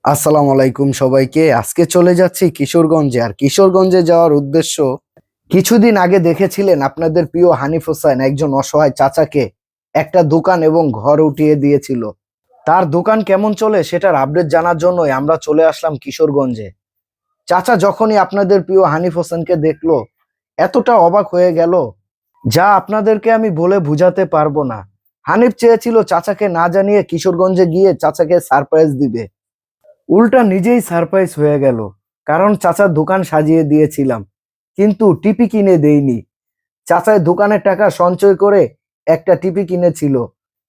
আসসালামু আলাইকুম সবাইকে। আজকে চলে যাচ্ছি কিশোরগঞ্জে। আর কিশোরগঞ্জে যাওয়ার উদ্দেশ্য, কিছুদিন আগে দেখেছিলেন আপনাদের প্রিয় হানিফ হোসেন একজন অসহায় চাচাকে একটা দোকান এবং ঘর উঠিয়ে দিয়েছিল। তার দোকান কেমন চলে সেটার আপডেট জানার জন্যই আমরা চলে আসলাম কিশোরগঞ্জে। চাচা যখনই আপনাদের প্রিয় হানিফ হোসেনকে দেখলো, এতটা অবাক হয়ে গেল যা আপনাদেরকে আমি বলে বুঝাতে পারবো না। হানিফ চেয়েছিল চাচাকে না জানিয়ে কিশোরগঞ্জে গিয়ে চাচাকে সারপ্রাইজ দিবে, উল্টা নিজেই সারপ্রাইজ হয়ে গেল। কারণ চাচার দোকান সাজিয়ে দিয়েছিলাম, কিন্তু টিপি কিনে দেইনি। চাচায় দোকানের টাকা সঞ্চয় করে একটা টিপি কিনেছিল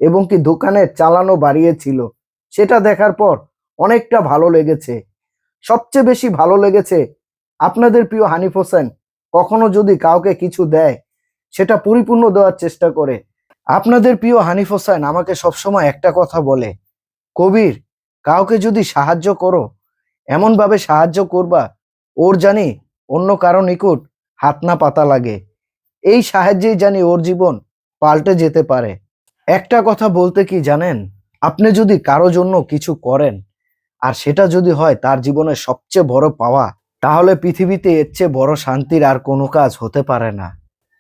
এবং কি দোকানের চালানো বাড়িয়েছিল। সেটা দেখার পর অনেকটা ভালো লেগেছে। সবচেয়ে বেশি ভালো লেগেছে আপনাদের প্রিয় হানিফ হোসেন কখনো যদি কাউকে কিছু দেয়, সেটা পরিপূর্ণ দেওয়ার চেষ্টা করে। আপনাদের প্রিয় হানিফ হোসেন আমাকে সবসময় একটা কথা বলে, কবির, কাউকে যদি সাহায্য করো এমন ভাবে সাহায্য করবা ওর জানি অন্য কারো নিকট হাত না পাতা লাগে। এই সাহায্যেই জানি ওর জীবন পাল্টে যেতে পারে। একটা কথা বলতে কি জানেন, আপনি যদি কারো জন্য কিছু করেন আর সেটা যদি হয় তার জীবনের সবচেয়ে বড় পাওয়া, তাহলে পৃথিবীতে এর চেয়ে বড় শান্তির আর কোনো কাজ হতে পারে না।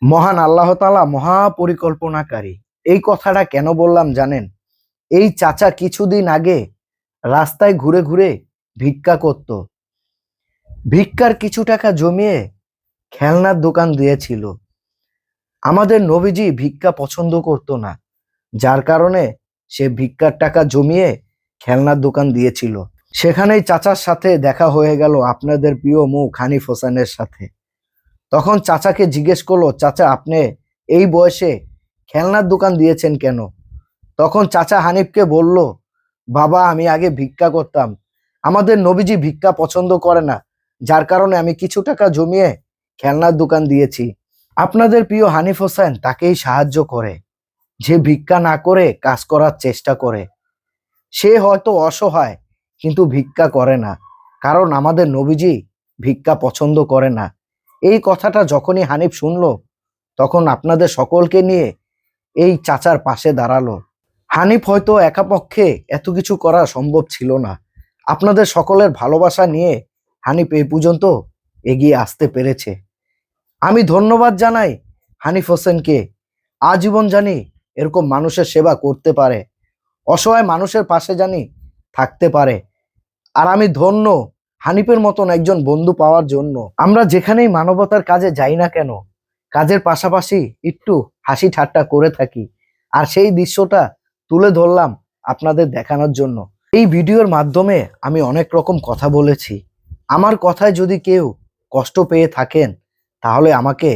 মহান আল্লাহ তাআলা মহা পরিকল্পনাকারী। এই কথাটা কেন বললাম জানেন? এই চাচা কিছুদিন আগে রাস্তায় ঘুরে ঘুরে ভিক্ষা করত। ভিক্ষার কিছু টাকা জমিয়ে খেলনার দোকান দিয়েছিল। আমাদের নবীজি ভিক্ষা পছন্দ করতো না, যার কারণে সে ভিক্ষার টাকা জমিয়ে খেলনার দোকান দিয়েছিল। সেখানেই চাচার সাথে দেখা হয়ে গেল আপনাদের প্রিয় মুখ হানিফ হোসেনের সাথে। তখন চাচাকে জিজ্ঞেস করলো, চাচা আপনি এই বয়সে খেলনার দোকান দিয়েছেন কেন? তখন চাচা হানিফকে বলল, বাবা আমি আগে ভিক্ষা করতাম, আমাদের নবীজি ভিক্ষা পছন্দ করে না, যার কারণে আমি কিছু টাকা জমিয়ে খেলনার দোকান দিয়েছি। আপনাদের প্রিয় হানিফ হোসেন তাকেই সাহায্য করে, যে ভিক্ষা না করে কাজ করার চেষ্টা করে। সে হয়তো অসহায়, কিন্তু ভিক্ষা করে না, কারণ আমাদের নবীজি ভিক্ষা পছন্দ করে না। এই কথাটা যখনই হানিফ শুনলো, তখন আপনাদের সকলকে নিয়ে এই চাচার পাশে দাঁড়ালো। হানিফ হয়তো একা পক্ষে এত কিছু করা সম্ভব ছিল না। আপনাদের সকলের ভালোবাসা নিয়ে হানিফ এই পর্যন্ত এগিয়ে আসতে পেরেছে। আমি ধন্যবাদ জানাই হানিফ হোসেনকে। আজীবন জানি এরকম মানুষের সেবা করতে পারে, অসহায় মানুষের পাশে জানি থাকতে পারে। আর আমি ধন্য হানিফের মতন একজন বন্ধু পাওয়ার জন্য। আমরা যেখানেই মানবতার কাজে যাই না কেন, কাজের পাশাপাশি একটু হাসি ঠাট্টা করে থাকি। আর সেই দৃশ্যটা তুলে ধরলাম আপনাদের দেখানোর জন্য। এই ভিডিওর মাধ্যমে আমি অনেক রকম কথা বলেছি। আমার কথায় যদি কেউ কষ্ট পেয়ে থাকেন, তাহলে আমাকে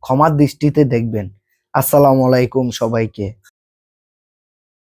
ক্ষমার দৃষ্টিতে দেখবেন। আসসালামু আলাইকুম সবাইকে।